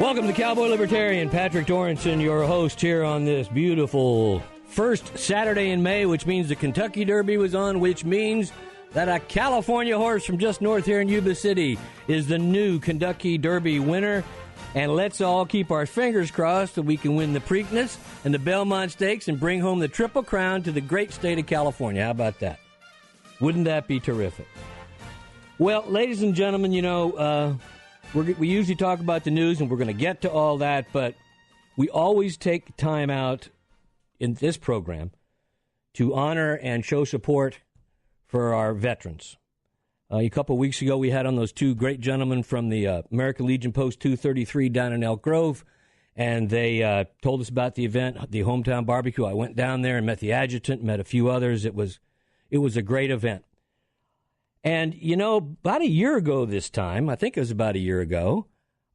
Welcome to Cowboy Libertarian. Patrick Dorinson, your host here on this beautiful first Saturday in May, which means the Kentucky Derby was on, which means that a California horse from just north here in Yuba City is the new Kentucky Derby winner. And let's all keep our fingers crossed that we can win the Preakness and the Belmont Stakes and bring home the Triple Crown to the great state of California. How about that? Wouldn't that be terrific? Well, ladies and gentlemen, you know, we usually talk about the news, and we're going to get to all that, but we always take time out in this program to honor and show support for our veterans. A couple of weeks ago, we had on those two great gentlemen from the American Legion Post 233 down in Elk Grove, and they told us about the event, the hometown barbecue. I went down there and met the adjutant, met a few others. It was a great event. And, you know, about a year ago this time, I think it was about a year ago,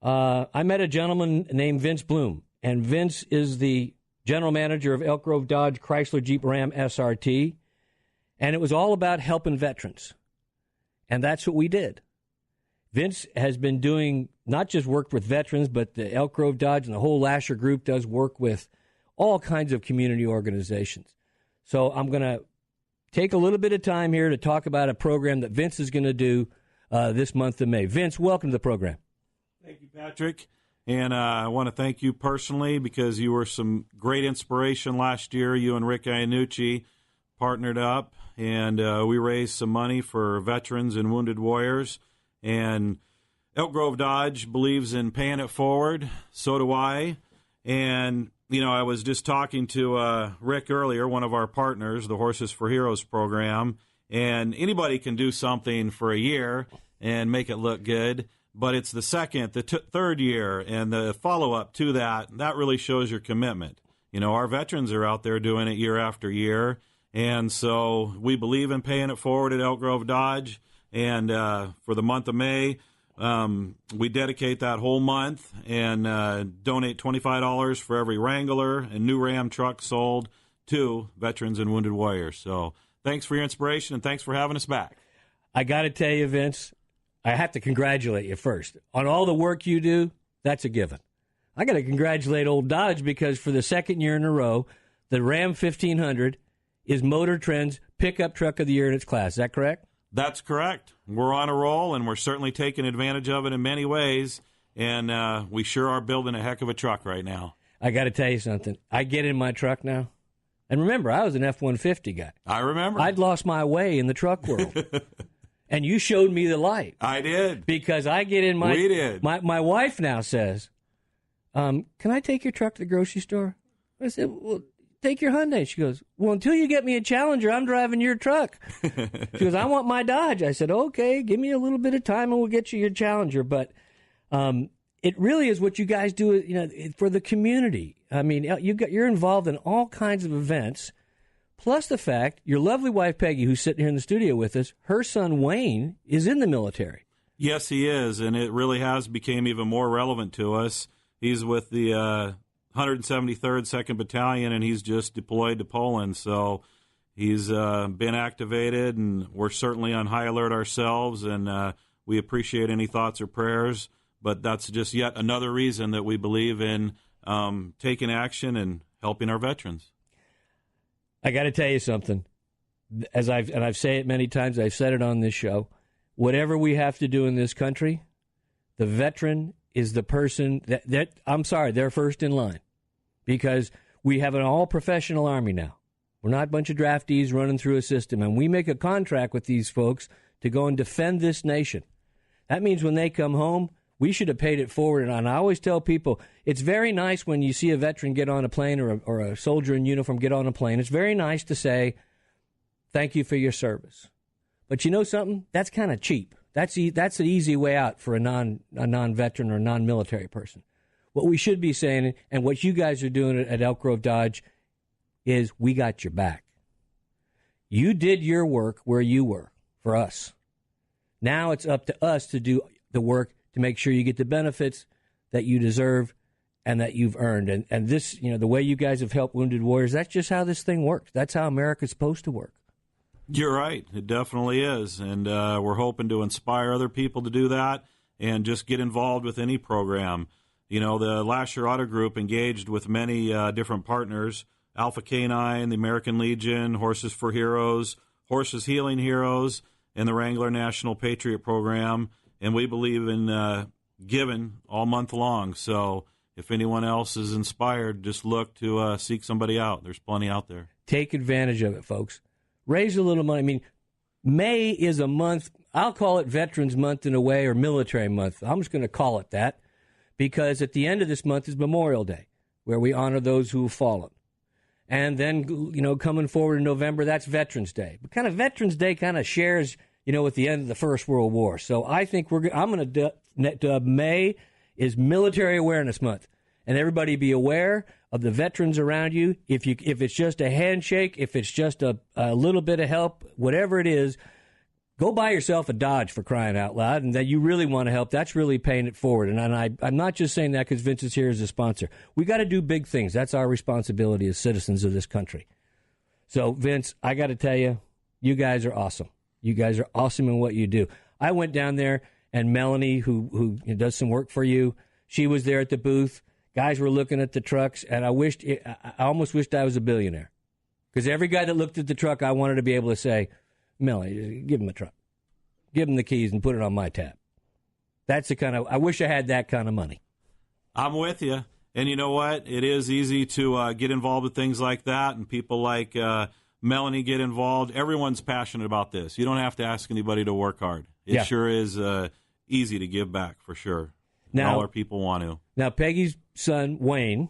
I met a gentleman named Vince Bloom. And Vince is the general manager of Elk Grove Dodge Chrysler Jeep Ram SRT. And it was all about helping veterans. And that's what we did. Vince has been doing, not just work with veterans, but the Elk Grove Dodge and the whole Lasher group does work with all kinds of community organizations. So I'm going to take a little bit of time here to talk about a program that Vince is going to do this month of May. Vince, welcome to the program. Thank you, Patrick. And I want to thank you personally because you were some great inspiration last year. You and Rick Iannucci partnered up, and we raised some money for veterans and wounded warriors. And Elk Grove Dodge believes in paying it forward. So do I. And, you know, I was just talking to Rick earlier, one of our partners, the Horses for Heroes program, and anybody can do something for a year and make it look good, but it's the second, the third year, and the follow-up to that really shows your commitment. You know, our veterans are out there doing it year after year, and so we believe in paying it forward at Elk Grove Dodge, and for the month of May, we dedicate that whole month and donate $25 for every Wrangler and new Ram truck sold to veterans and wounded warriors. So thanks for your inspiration, and thanks for having us back. I got to tell you, Vince, I have to congratulate you first. On all the work you do, that's a given. I got to congratulate old Dodge because for the second year in a row, the Ram 1500 is Motor Trend's pickup truck of the year in its class. Is that correct? That's correct. We're on a roll, and we're certainly taking advantage of it in many ways, and we sure are building a heck of a truck right now. I got to tell you something. I get in my truck now, and remember, I was an F-150 guy. I remember. I'd lost my way in the truck world, and you showed me the light. I did. Because I get in my... We did. My wife now says, can I take your truck to the grocery store? I said, well... Take your Hyundai. She goes, well, until you get me a Challenger, I'm driving your truck. She goes, I want my Dodge. I said, okay, give me a little bit of time and we'll get you your Challenger. But it really is what you guys do, you know, for the community. I mean, you're involved in all kinds of events, plus the fact your lovely wife, Peggy, who's sitting here in the studio with us, her son, Wayne, is in the military. Yes, he is, and it really has become even more relevant to us. He's with the 173rd 2nd Battalion, and he's just deployed to Poland. So he's been activated, and we're certainly on high alert ourselves, and we appreciate any thoughts or prayers. But that's just yet another reason that we believe in taking action and helping our veterans. I got to tell you something. I've said it many times. I've said it on this show. Whatever we have to do in this country, the veteran is the person they're first in line, because we have an all-professional Army now. We're not a bunch of draftees running through a system, and we make a contract with these folks to go and defend this nation. That means when they come home, we should have paid it forward. And I always tell people, it's very nice when you see a veteran get on a plane or a soldier in uniform get on a plane. It's very nice to say, thank you for your service. But you know something? That's kind of cheap. That's an easy way out for a non-veteran or non-military person. What we should be saying, and what you guys are doing at Elk Grove Dodge, is we got your back. You did your work where you were for us. Now it's up to us to do the work to make sure you get the benefits that you deserve and that you've earned. And this, you know, the way you guys have helped wounded warriors, that's just how this thing works. That's how America's supposed to work. You're right. It definitely is. And we're hoping to inspire other people to do that and just get involved with any program. The Lasher Auto Group engaged with many different partners, Alpha Canine, the American Legion, Horses for Heroes, Horses Healing Heroes, and the Wrangler National Patriot Program. And we believe in giving all month long. So if anyone else is inspired, just look to seek somebody out. There's plenty out there. Take advantage of it, folks. Raise a little money. I mean, May is a month. I'll call it Veterans Month in a way, or Military Month. I'm just going to call it that because at the end of this month is Memorial Day, where we honor those who have fallen. And then, coming forward in November, that's Veterans Day. But kind of Veterans Day kind of shares, with the end of the First World War. So I think I'm going to dub May is Military Awareness Month. And everybody be aware of the veterans around you. If it's just a handshake, if it's just a little bit of help, whatever it is, go buy yourself a Dodge, for crying out loud, and that you really want to help. That's really paying it forward. And I'm not just saying that because Vince is here as a sponsor. We got to do big things. That's our responsibility as citizens of this country. So, Vince, I got to tell you, you guys are awesome. You guys are awesome in what you do. I went down there, and Melanie, who does some work for you, she was there at the booth. Guys were looking at the trucks, and I almost wished I was a billionaire. Because every guy that looked at the truck, I wanted to be able to say, Melanie, give him a truck. Give him the keys and put it on my tab. That's the kind of, I wish I had that kind of money. I'm with you. And you know what? It is easy to get involved with things like that, and people like Melanie get involved. Everyone's passionate about this. You don't have to ask anybody to work hard. It sure is easy to give back, for sure. Now, all our people want to. Now, Peggy's son, Wayne,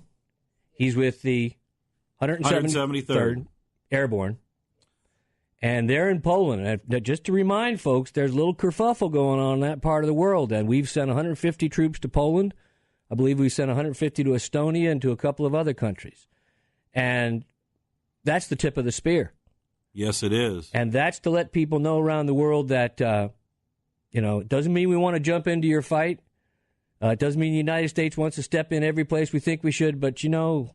he's with the 173rd Airborne, and they're in Poland. Just to remind folks, there's a little kerfuffle going on in that part of the world, and we've sent 150 troops to Poland. I believe we sent 150 to Estonia and to a couple of other countries. And that's the tip of the spear. Yes, it is. And that's to let people know around the world that, it doesn't mean we want to jump into your fight. It doesn't mean the United States wants to step in every place we think we should, but, in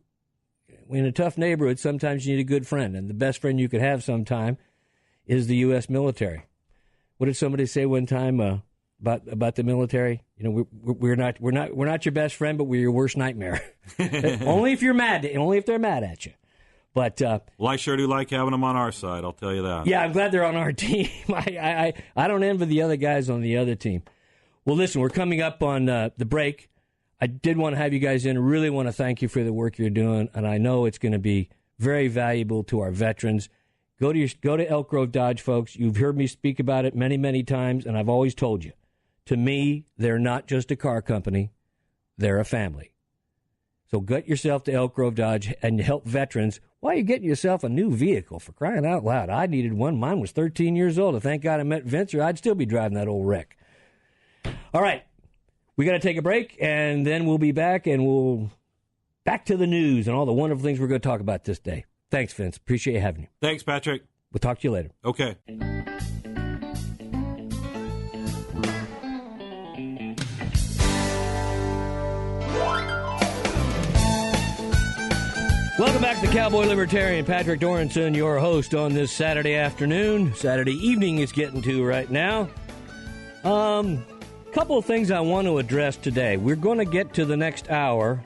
a tough neighborhood, sometimes you need a good friend, and the best friend you could have sometime is the U.S. military. What did somebody say one time about the military? We're not your best friend, but we're your worst nightmare. Only if you're mad, only if they're mad at you. But well, I sure do like having them on our side. I'll tell you that. Yeah, I'm glad they're on our team. I don't envy the other guys on the other team. Well, listen, we're coming up on the break. I did want to have you guys in. Really want to thank you for the work you're doing, and I know it's going to be very valuable to our veterans. Go to Elk Grove Dodge, folks. You've heard me speak about it many, many times, and I've always told you. To me, they're not just a car company. They're a family. So get yourself to Elk Grove Dodge and help veterans while you're getting yourself a new vehicle, for crying out loud. I needed one. Mine was 13 years old. Thank God I met Vince, or I'd still be driving that old wreck. All right, we got to take a break, and then we'll be back, and we'll back to the news and all the wonderful things we're going to talk about this day. Thanks, Vince. Appreciate having you. Thanks, Patrick. We'll talk to you later. Okay. Welcome back to Cowboy Libertarian. Patrick Dorinson, your host on this Saturday afternoon. Saturday evening is getting to right now. Couple of things I want to address today. We're going to get to the next hour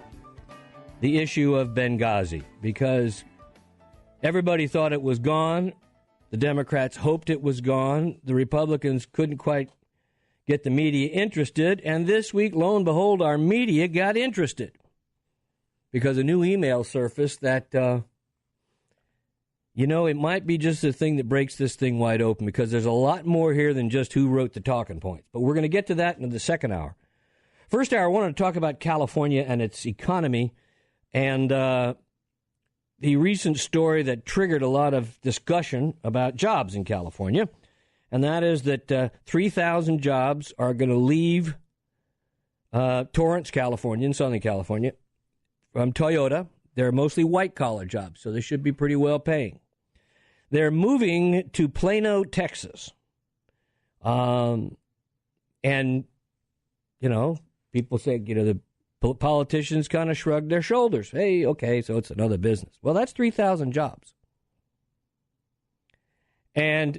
the issue of Benghazi, because everybody thought it was gone. The Democrats hoped it was gone. The Republicans couldn't quite get the media interested. And this week, lo and behold, our media got interested because a new email surfaced that, it might be just the thing that breaks this thing wide open, because there's a lot more here than just who wrote the talking points. But we're going to get to that in the second hour. First hour, I wanted to talk about California and its economy and the recent story that triggered a lot of discussion about jobs in California, and that is that 3,000 jobs are going to leave Torrance, California, in Southern California, from Toyota. They're mostly white-collar jobs, so they should be pretty well-paying. They're moving to Plano, Texas. And, people say, the politicians kind of shrug their shoulders. Hey, okay, so it's another business. Well, that's 3,000 jobs. And,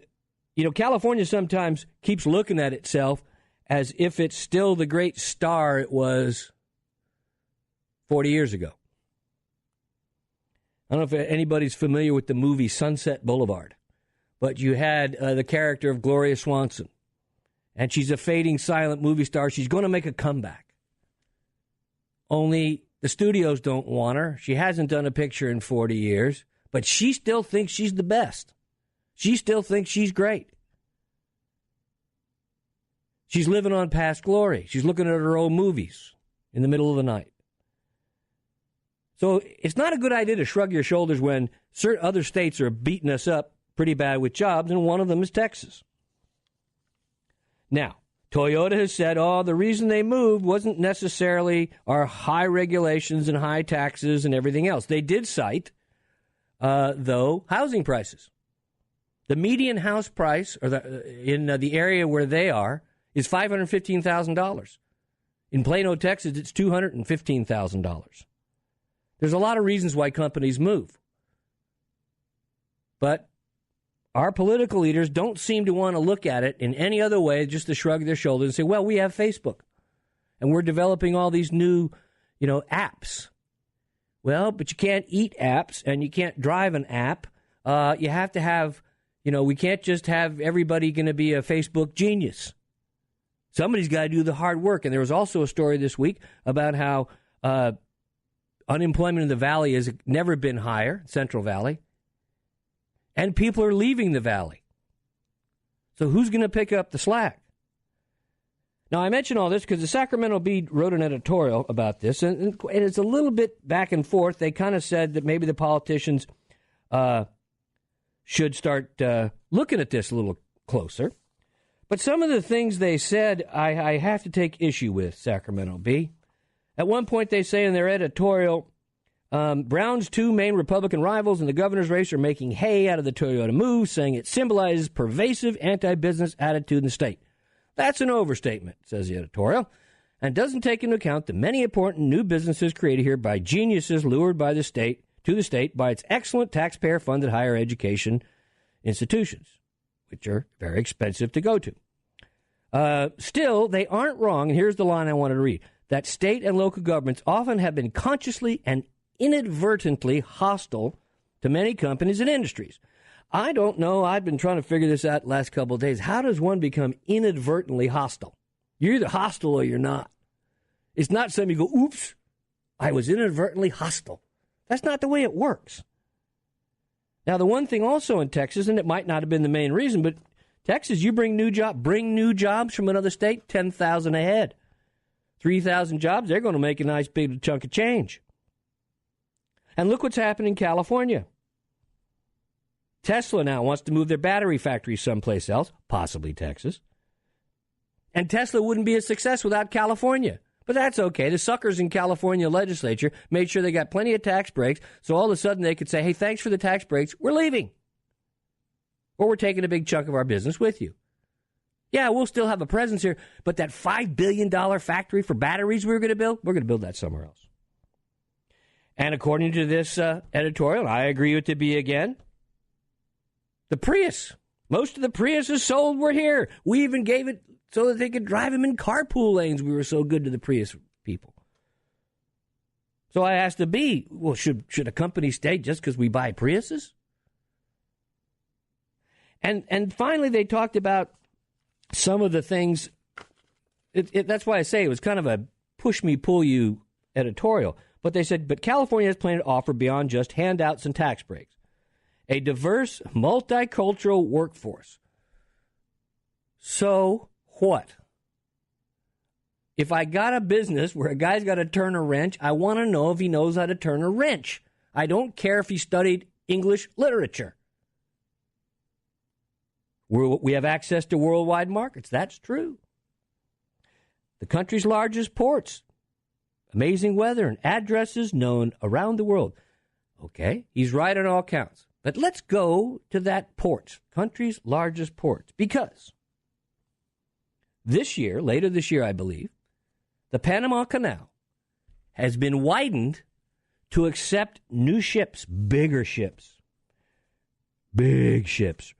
California sometimes keeps looking at itself as if it's still the great star it was 40 years ago. I don't know if anybody's familiar with the movie Sunset Boulevard, but you had the character of Gloria Swanson, and she's a fading silent movie star. She's going to make a comeback. Only the studios don't want her. She hasn't done a picture in 40 years, but she still thinks she's the best. She still thinks she's great. She's living on past glory. She's looking at her old movies in the middle of the night. So it's not a good idea to shrug your shoulders when certain other states are beating us up pretty bad with jobs, and one of them is Texas. Now, Toyota has said, the reason they moved wasn't necessarily our high regulations and high taxes and everything else. They did cite, though, housing prices. The median house price in the area where they are is $515,000. In Plano, Texas, it's $215,000. There's a lot of reasons why companies move. But our political leaders don't seem to want to look at it in any other way, just to shrug their shoulders and say, well, we have Facebook, and we're developing all these new, apps. Well, but you can't eat apps, and you can't drive an app. You have to have, we can't just have everybody going to be a Facebook genius. Somebody's got to do the hard work. And there was also a story this week about how unemployment in the Valley has never been higher, Central Valley, and people are leaving the Valley. So who's going to pick up the slack? Now, I mention all this because the Sacramento Bee wrote an editorial about this, and it's a little bit back and forth. They kind of said that maybe the politicians should start looking at this a little closer. But some of the things they said, I have to take issue with, Sacramento Bee. At one point, they say in their editorial, Brown's two main Republican rivals in the governor's race are making hay out of the Toyota move, saying it symbolizes pervasive anti-business attitude in the state. That's an overstatement, says the editorial, and doesn't take into account the many important new businesses created here by geniuses lured by the state by its excellent taxpayer-funded higher education institutions, which are very expensive to go to. Still, they aren't wrong, and here's the line I wanted to read, that state and local governments often have been consciously and inadvertently hostile to many companies and industries. I don't know. I've been trying to figure this out the last couple of days. How does one become inadvertently hostile? You're either hostile or you're not. It's not something you go, oops, I was inadvertently hostile. That's not the way it works. Now, the one thing also in Texas, and it might not have been the main reason, but Texas, you bring new jobs from another state, 10,000 ahead. 3,000 jobs, they're going to make a nice big chunk of change. And look what's happening in California. Tesla now wants to move their battery factory someplace else, possibly Texas. And Tesla wouldn't be a success without California. But that's okay. The suckers in California legislature made sure they got plenty of tax breaks, so all of a sudden they could say, hey, thanks for the tax breaks, we're leaving. Or we're taking a big chunk of our business with you. Yeah, we'll still have a presence here, but that $5 billion factory for batteries we were going to build that somewhere else. And according to this editorial, I agree with the B again, the Prius. Most of the Priuses sold were here. We even gave it so that they could drive them in carpool lanes. We were so good to the Prius people. So I asked the B, well, should a company stay just because we buy Priuses? And finally, they talked about some of the things. That's why I say it was kind of a push me, pull you editorial. But they said, but California has planned to offer beyond just handouts and tax breaks, a diverse, multicultural workforce. So what? If I got a business where a guy's got to turn a wrench, I want to know if he knows how to turn a wrench. I don't care if he studied English literature. We have access to worldwide markets. That's true. The country's largest ports, amazing weather, and addresses known around the world. Okay, he's right on all counts. But let's go to that port, country's largest ports, because later this year, I believe, the Panama Canal has been widened to accept new ships, bigger ships, big ships.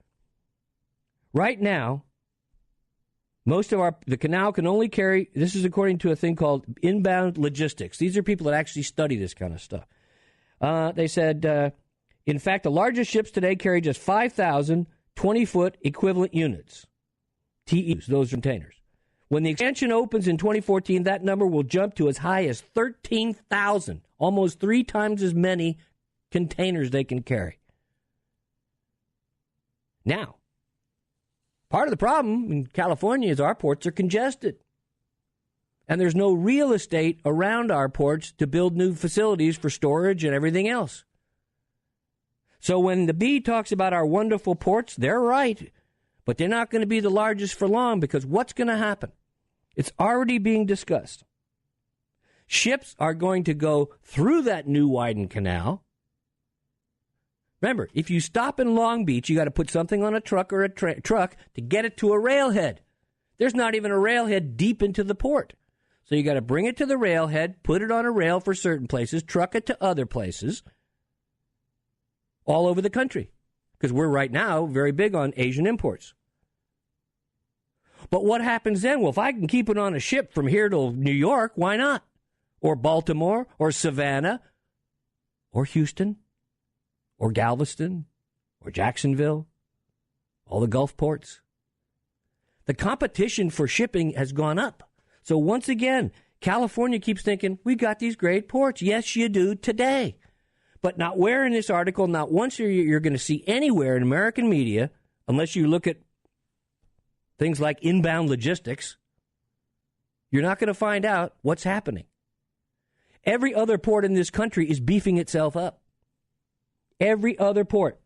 Right now, The canal can only carry, this is according to a thing called inbound logistics. These are people that actually study this kind of stuff. They said, in fact, the largest ships today carry just 5,000 20-foot equivalent units. TEUs, those containers. When the expansion opens in 2014, that number will jump to as high as 13,000, almost 3 times as many containers they can carry. Now, part of the problem in California is our ports are congested. And there's no real estate around our ports to build new facilities for storage and everything else. So when the Bee talks about our wonderful ports, they're right. But they're not going to be the largest for long, because what's going to happen? It's already being discussed. Ships are going to go through that new widened canal. Remember, if you stop in Long Beach, you got to put something on a truck or a truck to get it to a railhead. There's not even a railhead deep into the port. So you got to bring it to the railhead, put it on a rail for certain places, truck it to other places, all over the country. Because we're right now very big on Asian imports. But what happens then? Well, if I can keep it on a ship from here to New York, why not? Or Baltimore, or Savannah, or Houston, or Galveston, or Jacksonville, all the Gulf ports. The competition for shipping has gone up. So once again, California keeps thinking, we got these great ports. Yes, you do today. But not where in this article, not once you're going to see anywhere in American media, unless you look at things like inbound logistics, you're not going to find out what's happening. Every other port in this country is beefing itself up. Every other port.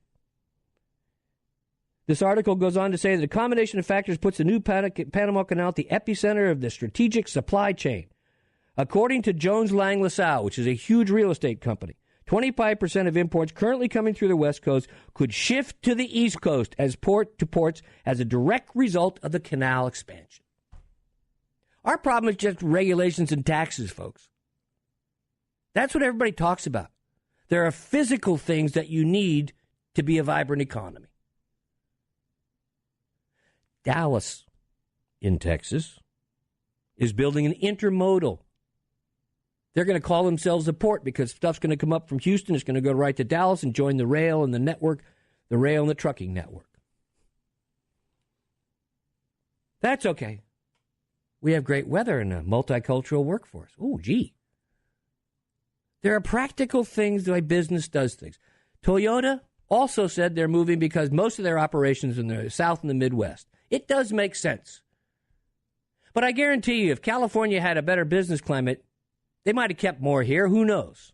This article goes on to say that a combination of factors puts the new Panama Canal at the epicenter of the strategic supply chain. According to Jones Lang LaSalle, which is a huge real estate company, 25% of imports currently coming through the West Coast could shift to the East Coast as port to ports as a direct result of the canal expansion. Our problem is just regulations and taxes, folks. That's what everybody talks about. There are physical things that you need to be a vibrant economy. Dallas, in Texas, is building an intermodal. They're going to call themselves a port because stuff's going to come up from Houston. It's going to go right to Dallas and join the rail and the network, the rail and the trucking network. That's okay. We have great weather and a multicultural workforce. Oh, gee. There are practical things the way business does things. Toyota also said they're moving because most of their operations in the South and the Midwest. It does make sense. But I guarantee you, if California had a better business climate, they might have kept more here. Who knows?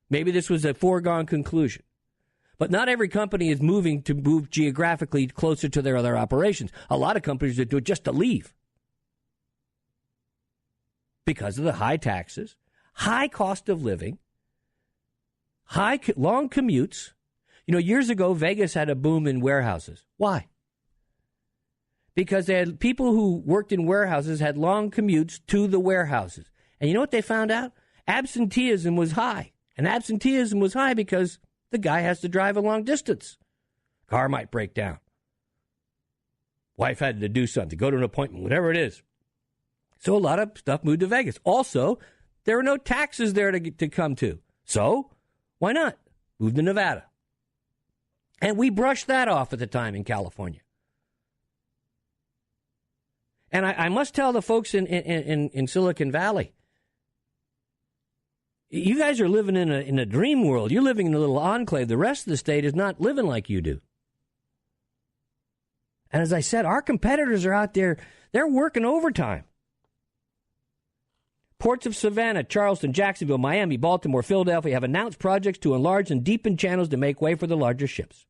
Maybe this was a foregone conclusion. But not every company is moving to move geographically closer to their other operations. A lot of companies do it just to leave. Because of the high taxes, high cost of living, long commutes. You know, years ago, Vegas had a boom in warehouses. Why? Because they had people who worked in warehouses had long commutes to the warehouses. And you know what they found out? Absenteeism was high. And absenteeism was high because the guy has to drive a long distance. Car might break down. Wife had to do something, go to an appointment, whatever it is. So a lot of stuff moved to Vegas. Also, there are no taxes there to come to. So why not? Move to Nevada. And we brushed that off at the time in California. And I must tell the folks in Silicon Valley, you guys are living in a dream world. You're living in a little enclave. The rest of the state is not living like you do. And as I said, our competitors are out there. They're working overtime. Ports of Savannah, Charleston, Jacksonville, Miami, Baltimore, Philadelphia have announced projects to enlarge and deepen channels to make way for the larger ships.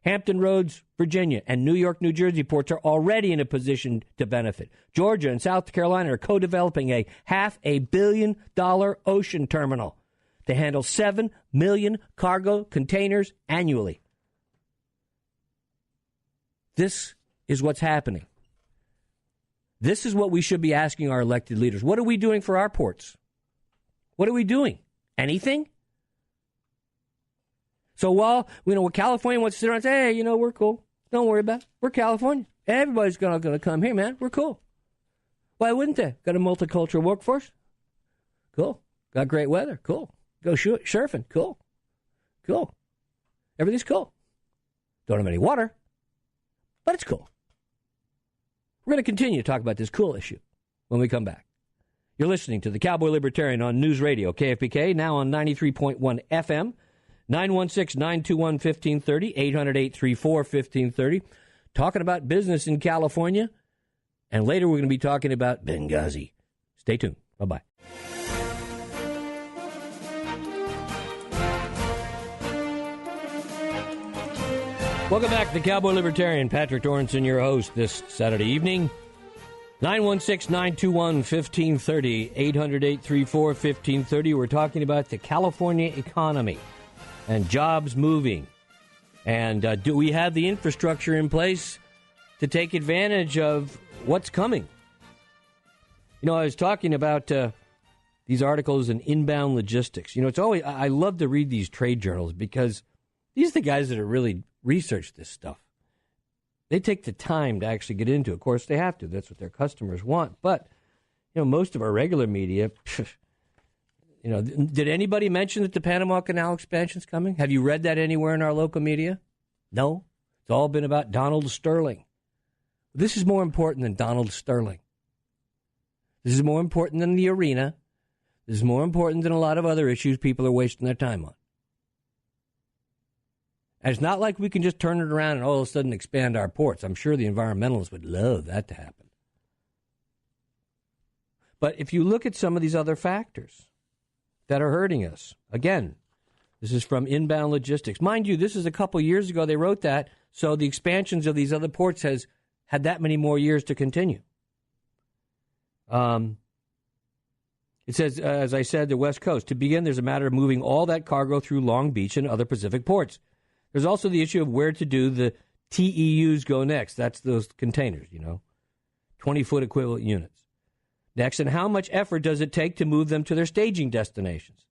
Hampton Roads, Virginia, and New York, New Jersey ports are already in a position to benefit. Georgia and South Carolina are co-developing a $500 million ocean terminal to handle 7 million cargo containers annually. This is what's happening. This is what we should be asking our elected leaders. What are we doing for our ports? What are we doing? Anything? So while, California wants to sit around and say, hey, we're cool. Don't worry about it. We're California. Everybody's going to come here, man. We're cool. Why wouldn't they? Got a multicultural workforce? Cool. Got great weather? Cool. Go surfing? Cool. Cool. Everything's cool. Don't have any water, but it's cool. We're going to continue to talk about this cool issue when we come back. You're listening to the Cowboy Libertarian on News Radio, KFPK, now on 93.1 FM, 916-921-1530, 800-834-1530. Talking about business in California, and later we're going to be talking about Benghazi. Stay tuned. Bye-bye. Welcome back to the Cowboy Libertarian. Patrick Dorinson, your host this Saturday evening. 916-921-1530, 800-834-1530. We're talking about the California economy and jobs moving. And do we have the infrastructure in place to take advantage of what's coming? You know, I was talking about these articles in Inbound Logistics. You know, it's always, I love to read these trade journals because these are the guys that are really research this stuff. They take the time to actually get into it. Of course, they have to. That's what their customers want. But, you know, most of our regular media, you know, did anybody mention that the Panama Canal expansion is coming? Have you read that anywhere in our local media? No. It's all been about Donald Sterling. This is more important than Donald Sterling. This is more important than the arena. This is more important than a lot of other issues people are wasting their time on. And it's not like we can just turn it around and all of a sudden expand our ports. I'm sure the environmentalists would love that to happen. But if you look at some of these other factors that are hurting us, again, this is from Inbound Logistics. Mind you, this is a couple years ago they wrote that, so the expansions of these other ports has had that many more years to continue. It says, as I said, the West Coast. To begin, there's a matter of moving all that cargo through Long Beach and other Pacific ports. There's also the issue of where to do the TEUs go next. That's those containers, 20-foot equivalent units. Next, and how much effort does it take to move them to their staging destinations?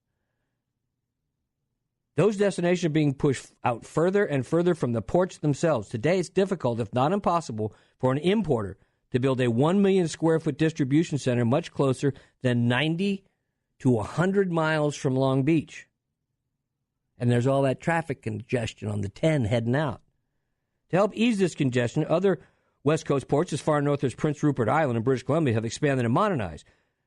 Those destinations are being pushed out further and further from the ports themselves. Today, it's difficult, if not impossible, for an importer to build a 1 million square foot distribution center much closer than 90 to 100 miles from Long Beach. And there's all that traffic congestion on the 10 heading out. To help ease this congestion, other West Coast ports as far north as Prince Rupert Island in British Columbia have expanded and modernized.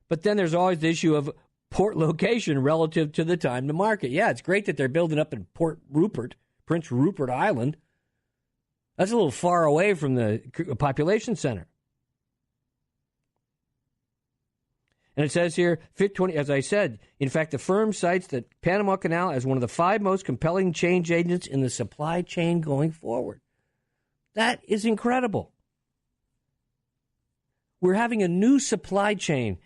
But then there's always the issue of port location relative to the time to market. Yeah, it's great that they're building up in Port Rupert, Prince Rupert Island. That's a little far away from the population center. And it says here, as I said, in fact, the firm cites the Panama Canal as one of the 5 most compelling change agents in the supply chain going forward. That is incredible. We're having a new supply chain.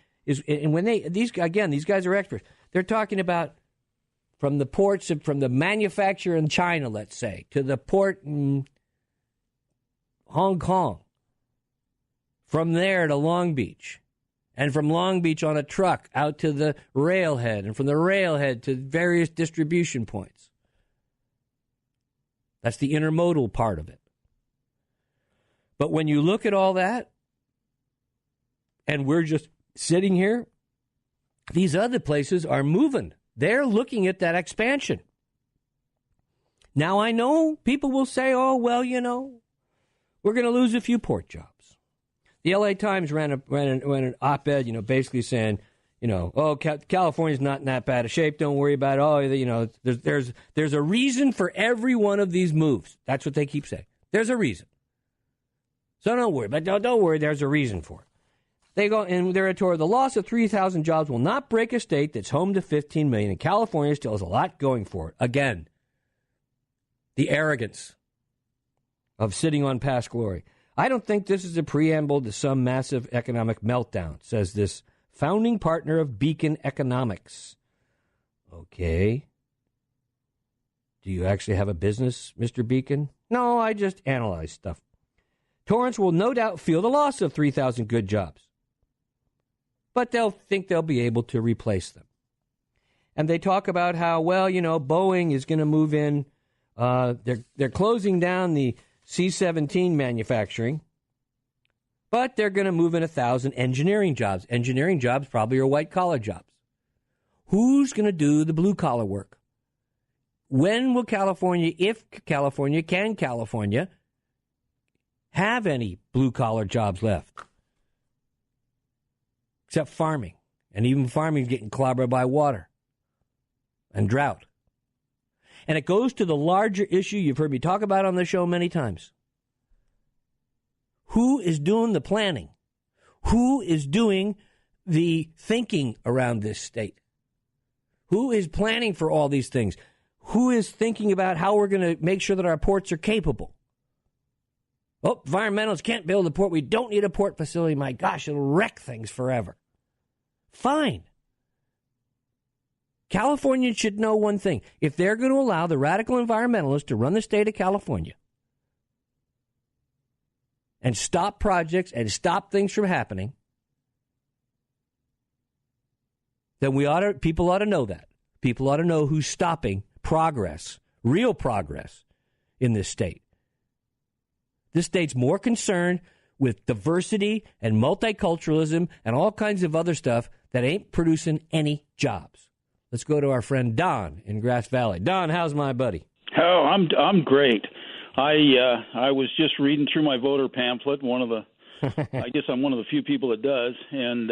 And when these guys are experts. They're talking about from the ports, from the manufacturer in China, let's say, to the port in Hong Kong. From there to Long Beach. And from Long Beach on a truck out to the railhead, and from the railhead to various distribution points. That's the intermodal part of it. But when you look at all that, and we're just sitting here, these other places are moving. They're looking at that expansion. Now, I know people will say, oh, well, we're going to lose a few port jobs. The L.A. Times ran an op-ed, basically saying, California's not in that bad a shape. Don't worry about it. There's a reason for every one of these moves. That's what they keep saying. There's a reason. So don't worry. But don't worry. There's a reason for it. They go in their editorial. The loss of 3,000 jobs will not break a state that's home to 15 million, and California still has a lot going for it. Again, the arrogance of sitting on past glory. I don't think this is a preamble to some massive economic meltdown, says this founding partner of Beacon Economics. Okay. Do you actually have a business, Mr. Beacon? No, I just analyze stuff. Torrance will no doubt feel the loss of 3,000 good jobs, but they'll think they'll be able to replace them. And they talk about how, Boeing is going to move in. They're closing down the C-17 manufacturing But they're going to move in 1,000 engineering jobs. Engineering jobs probably are white-collar jobs. Who's going to do the blue-collar work? When will California, if California, can California have any blue-collar jobs left? Except farming. And even farming is getting clobbered by water and drought. And it goes to the larger issue you've heard me talk about on the show many times. Who is doing the planning? Who is doing the thinking around this state? Who is planning for all these things? Who is thinking about how we're going to make sure that our ports are capable? Oh, environmentalists can't build a port. We don't need a port facility. My gosh, it'll wreck things forever. Fine. Californians should know one thing. If they're going to allow the radical environmentalists to run the state of California and stop projects and stop things from happening, then people ought to know that. People ought to know who's stopping progress, real progress in this state. This state's more concerned with diversity and multiculturalism and all kinds of other stuff that ain't producing any jobs. Let's go to our friend Don in Grass Valley. Don, how's my buddy? Oh, I'm great. I was just reading through my voter pamphlet. I guess I'm one of the few people that does, and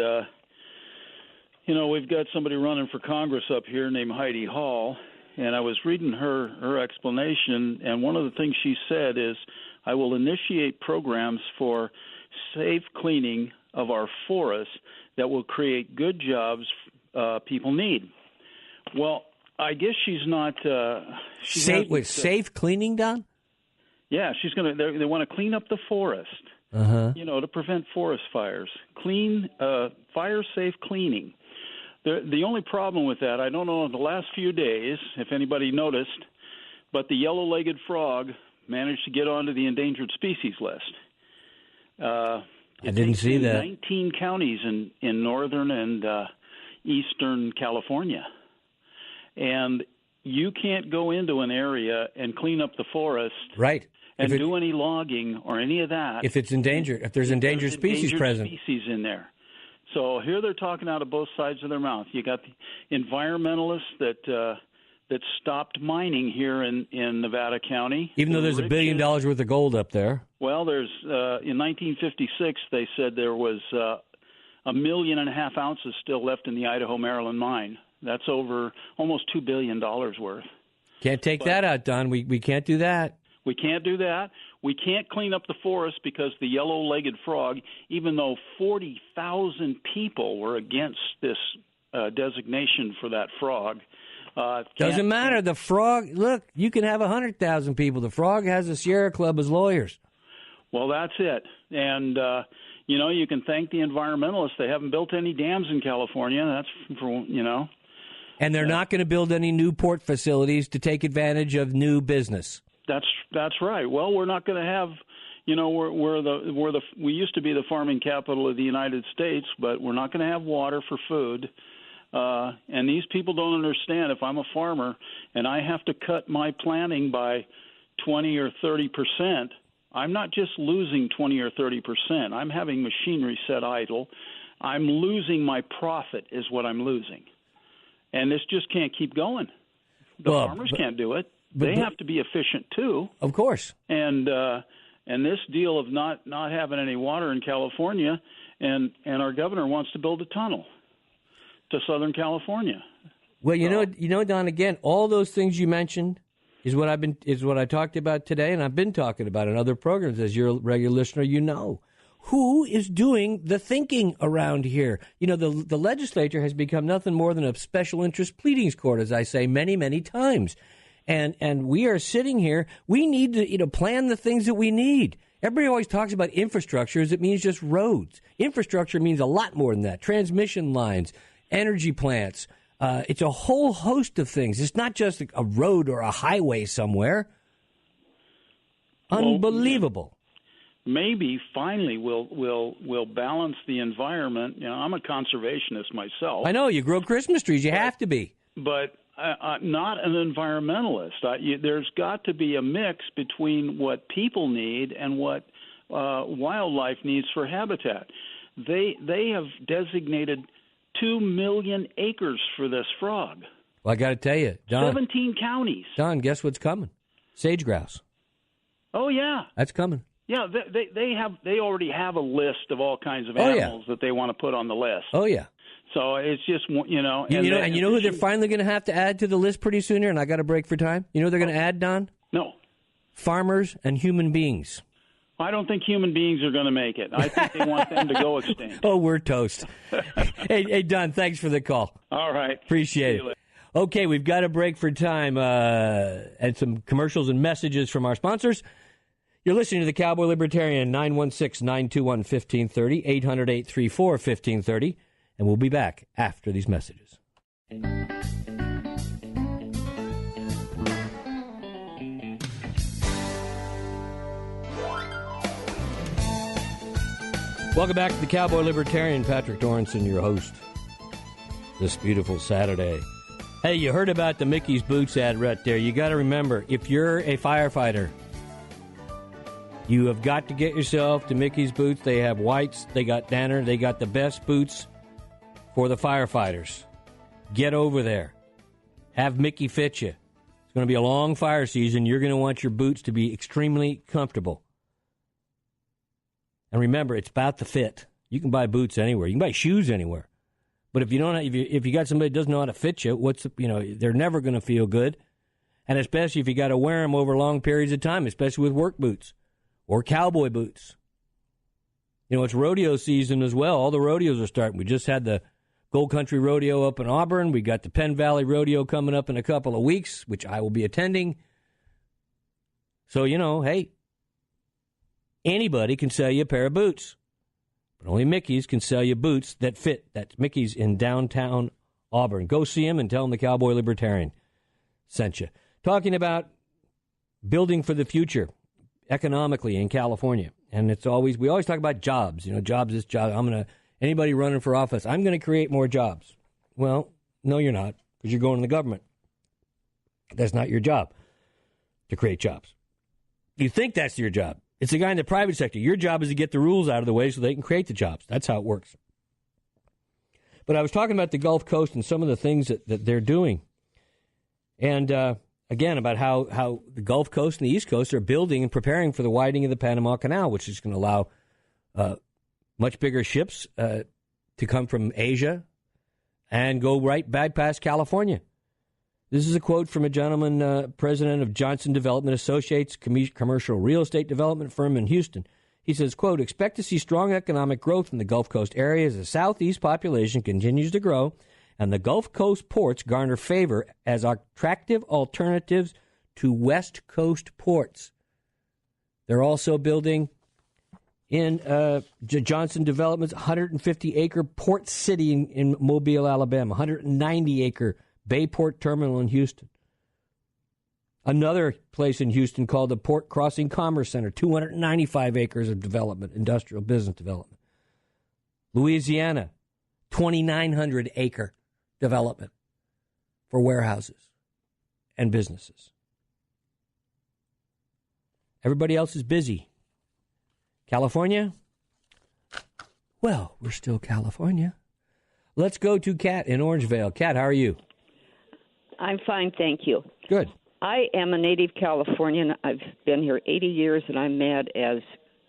we've got somebody running for Congress up here named Heidi Hall, and I was reading her explanation, and one of the things she said is, I will initiate programs for safe cleaning of our forests that will create good jobs people need. Well, I guess she's not. Safe cleaning, Don? Yeah, she's going to. They want to clean up the forest. To prevent forest fires. Fire-safe cleaning. The only problem with that, I don't know, in the last few days, if anybody noticed, but the yellow-legged frog managed to get onto the endangered species list. I didn't see that. 19 counties in northern and eastern California. And you can't go into an area and clean up the forest. Right. And do any logging or any of that. If it's endangered, if there's endangered species present. Species in there. So here they're talking out of both sides of their mouth. You got the environmentalists that stopped mining here in Nevada County. Even though there's $1 billion worth of gold up there. Well, there's in 1956 they said there was 1.5 million ounces still left in the Idaho Maryland mine. That's over almost $2 billion worth. Can't take that out, Don. We can't do that. We can't do that. We can't clean up the forest because the yellow-legged frog, even though 40,000 people were against this designation for that frog. Doesn't matter. The frog, look, you can have 100,000 people. The frog has a Sierra Club as lawyers. Well, that's it. And, you can thank the environmentalists. They haven't built any dams in California. That's for. And they're not going to build any new port facilities to take advantage of new business. That's right. Well, we're not going to have, we used to be the farming capital of the United States, but we're not going to have water for food. And these people don't understand. If I'm a farmer and I have to cut my planting by 20 or 30%, I'm not just losing 20 or 30%. I'm having machinery set idle. I'm losing my profit is what I'm losing. And this just can't keep going. The farmers can't do it. They have to be efficient too. Of course. And this deal of not having any water in California, and our governor wants to build a tunnel to Southern California. Well, you know, Don. Again, all those things you mentioned is what I talked about today, and I've been talking about in other programs. As you're a regular listener, you know. Who is doing the thinking around here? The legislature has become nothing more than a special interest pleadings court, as I say many, many times. And we are sitting here. We need to plan the things that we need. Everybody always talks about infrastructure as it means just roads. Infrastructure means a lot more than that. Transmission lines, energy plants. It's a whole host of things. It's not just a road or a highway somewhere. Unbelievable. Maybe finally we'll balance the environment. I'm a conservationist myself. I know you grow Christmas trees. You have to be. But not an environmentalist. There's got to be a mix between what people need and what wildlife needs for habitat. They have designated 2 million acres for this frog. Well, I got to tell you, Don. 17 counties. Don, guess what's coming? Sage grouse. Oh, yeah. That's coming. Yeah, they already have a list of all kinds of animals that they want to put on the list. Oh, yeah. So it's just, you know. And you know who they're finally going to have to add to the list pretty soon here? And I got to break for time. You know who they're going to add, Don? No. Farmers and human beings. I don't think human beings are going to make it. I think they want them to go extinct. Oh, we're toast. Hey, Don, thanks for the call. All right. Appreciate it. Okay, we've got to break for time and some commercials and messages from our sponsors. You're listening to the Cowboy Libertarian, 916-921-1530, 800-834-1530, and we'll be back after these messages. Welcome back to the Cowboy Libertarian. Patrick Dorinson, your host, this beautiful Saturday. Hey, you heard about the Mickey's Boots ad right there. You got to remember, if you're a firefighter, you have got to get yourself to Mickey's Boots. They have whites, they got Danner, they got the best boots for the firefighters. Get over there. Have Mickey fit you. It's going to be a long fire season. You're going to want your boots to be extremely comfortable. And remember, it's about the fit. You can buy boots anywhere. You can buy shoes anywhere. But if you don't, if you got somebody that doesn't know how to fit you, they're never going to feel good. And especially if you got to wear them over long periods of time, especially with work boots or cowboy boots. You know, it's rodeo season as well. All the rodeos are starting. We just had the Gold Country Rodeo up in Auburn. We got the Penn Valley Rodeo coming up in a couple of weeks, which I will be attending. So, hey, anybody can sell you a pair of boots. But only Mickey's can sell you boots that fit. That's Mickey's in downtown Auburn. Go see him and tell him the Cowboy Libertarian sent you. Talking about building for the future economically in California. And we always talk about jobs. Jobs is job. Anybody running for office, I'm going to create more jobs. Well, no, you're not, because you're going to the government. That's not your job, to create jobs. You think that's your job. It's the guy in the private sector. Your job is to get the rules out of the way so they can create the jobs. That's how it works. But I was talking about the Gulf Coast and some of the things that they're doing. And, again, about how the Gulf Coast and the East Coast are building and preparing for the widening of the Panama Canal, which is going to allow much bigger ships to come from Asia and go right back past California. This is a quote from a gentleman, president of Johnson Development Associates, commercial real estate development firm in Houston. He says, quote, expect to see strong economic growth in the Gulf Coast area as the Southeast population continues to grow and the Gulf Coast ports garner favor as attractive alternatives to West Coast ports. They're also building in Johnson Development's 150-acre port city in Mobile, Alabama, 190-acre Bayport Terminal in Houston. Another place in Houston called the Port Crossing Commerce Center, 295 acres of development, industrial business development. Louisiana, 2,900-acre development for warehouses and businesses. Everybody else is busy. California? Well, we're still California. Let's go to Kat in Orangevale. Kat, how are you? I'm fine, thank you. Good. I am a native Californian. I've been here 80 years, and I'm mad as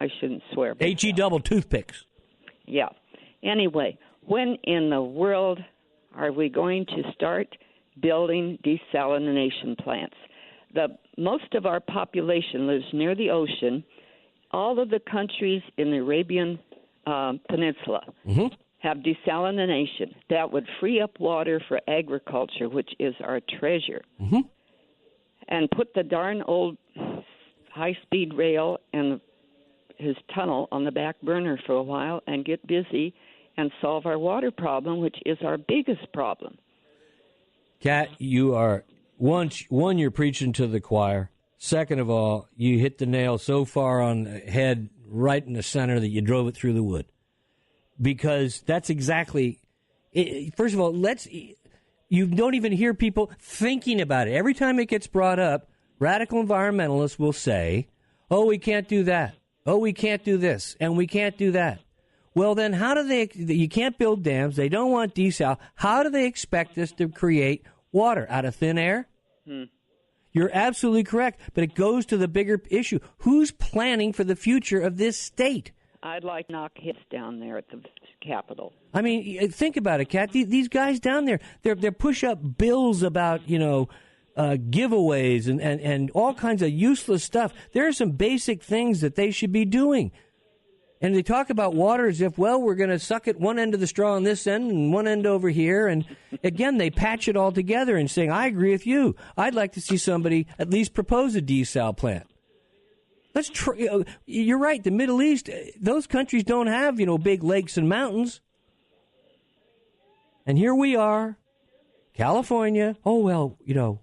I shouldn't swear. H-E double toothpicks. Yeah. Anyway, when in the world are we going to start building desalination plants? Most of our population lives near the ocean. All of the countries in the Arabian Peninsula have desalination. That would free up water for agriculture, which is our treasure. And put the darn old high-speed rail and his tunnel on the back burner for a while and get busy and solve our water problem, which is our biggest problem. Kat, you are, one, you're preaching to the choir. Second of all, you hit the nail so far on the head, right in the center, that you drove it through the wood. Because that's exactly, first of all, you don't even hear people thinking about it. Every time it gets brought up, radical environmentalists will say, oh, we can't do that. Oh, we can't do this, and we can't do that. Well, then how do they, you can't build dams, they don't want desal. How do they expect us to create water out of thin air? You're absolutely correct, but it goes to the bigger issue. Who's planning for the future of this state? I'd like to knock hits down there at the Capitol. I mean, think about it, Kat. These guys down there, they're push up bills about, giveaways and all kinds of useless stuff. There are some basic things that they should be doing. And they talk about water as if, well, we're going to suck at one end of the straw on this end and one end over here. And again, they patch it all together and saying, I agree with you. I'd like to see somebody at least propose a desal plant. Let's try. You're right. The Middle East, those countries don't have, big lakes and mountains. And here we are, California. Oh, well,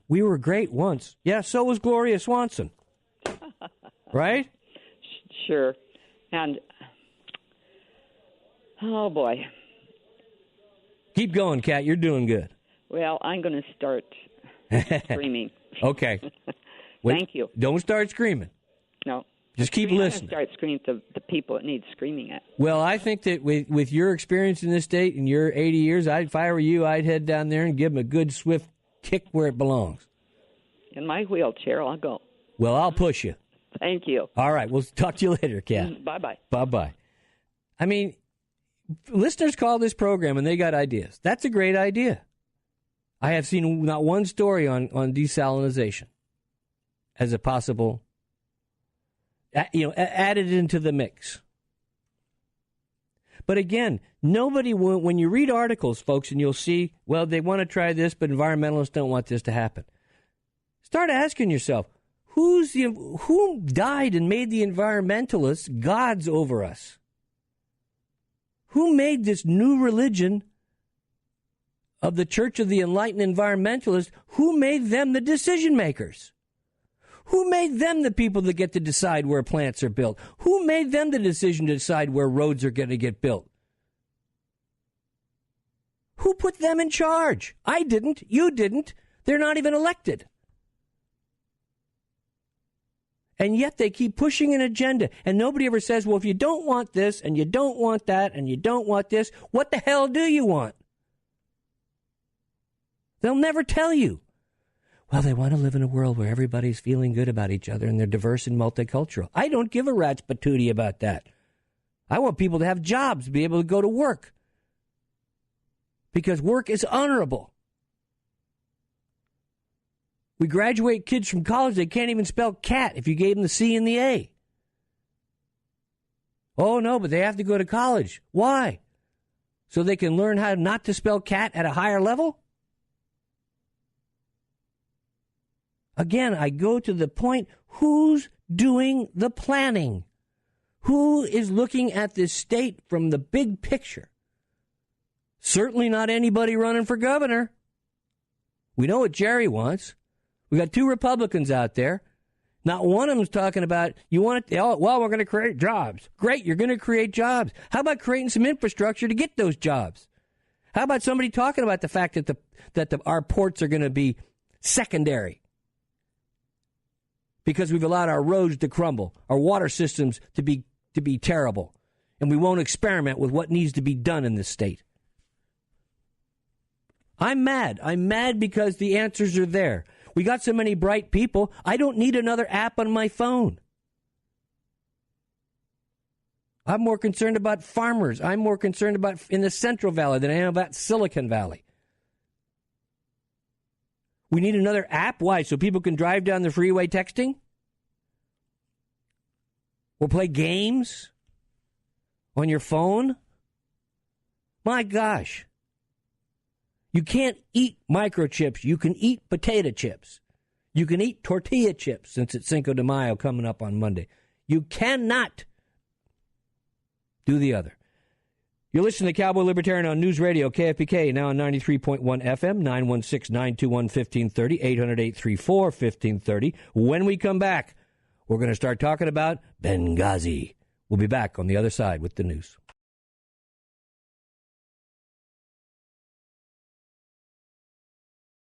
we were great once. Yeah, so was Gloria Swanson. Right? Sure. And, oh, boy. Keep going, Kat. You're doing good. Well, I'm going to start screaming. Okay. Wait, Thank you. Don't start screaming. No. Just keep listening. Start screaming to the people it needs screaming at. Well, I think that with your experience in this state and your 80 years, if I were you, I'd head down there and give them a good, swift kick where it belongs. In my wheelchair, I'll go. Well, I'll push you. Thank you. All right. We'll talk to you later, Kat. Bye-bye. Bye-bye. I mean, listeners call this program and they got ideas. That's a great idea. I have seen not one story on desalinization as a possible, added into the mix. But again, nobody will, when you read articles, folks, and you'll see, well, they want to try this, but environmentalists don't want this to happen. Start asking yourself, who died and made the environmentalists gods over us? Who made this new religion of the Church of the Enlightened Environmentalists? Who made them the decision makers? Who made them the people that get to decide where plants are built? Who made them the decision to decide where roads are going to get built? Who put them in charge? I didn't. You didn't. They're not even elected. And yet they keep pushing an agenda. And nobody ever says, well, if you don't want this and you don't want that and you don't want this, what the hell do you want? They'll never tell you. Well, they want to live in a world where everybody's feeling good about each other and they're diverse and multicultural. I don't give a rat's patootie about that. I want people to have jobs, be able to go to work. Because work is honorable. We graduate kids from college, they can't even spell cat if you gave them the C and the A. Oh, no, but they have to go to college. Why? So they can learn how not to spell cat at a higher level? Again, I go to the point, who's doing the planning? Who is looking at this state from the big picture? Certainly not anybody running for governor. We know what Jerry wants. We got two Republicans out there. Not one of them's talking about, we're going to create jobs. Great, you're going to create jobs. How about creating some infrastructure to get those jobs? How about somebody talking about the fact that our ports are going to be secondary? Because we've allowed our roads to crumble, our water systems to be terrible, and we won't experiment with what needs to be done in this state. I'm mad. I'm mad because the answers are there. We got so many bright people, I don't need another app on my phone. I'm more concerned about farmers. I'm more concerned about in the Central Valley than I am about Silicon Valley. We need another app. Why? So people can drive down the freeway texting? Or play games on your phone? My gosh. You can't eat microchips. You can eat potato chips. You can eat tortilla chips, since it's Cinco de Mayo coming up on Monday. You cannot do the other. You're listening to Cowboy Libertarian on News Radio, KFPK, now on 93.1 FM, 916-921-1530, 800-834-1530. When we come back, we're going to start talking about Benghazi. We'll be back on the other side with the news.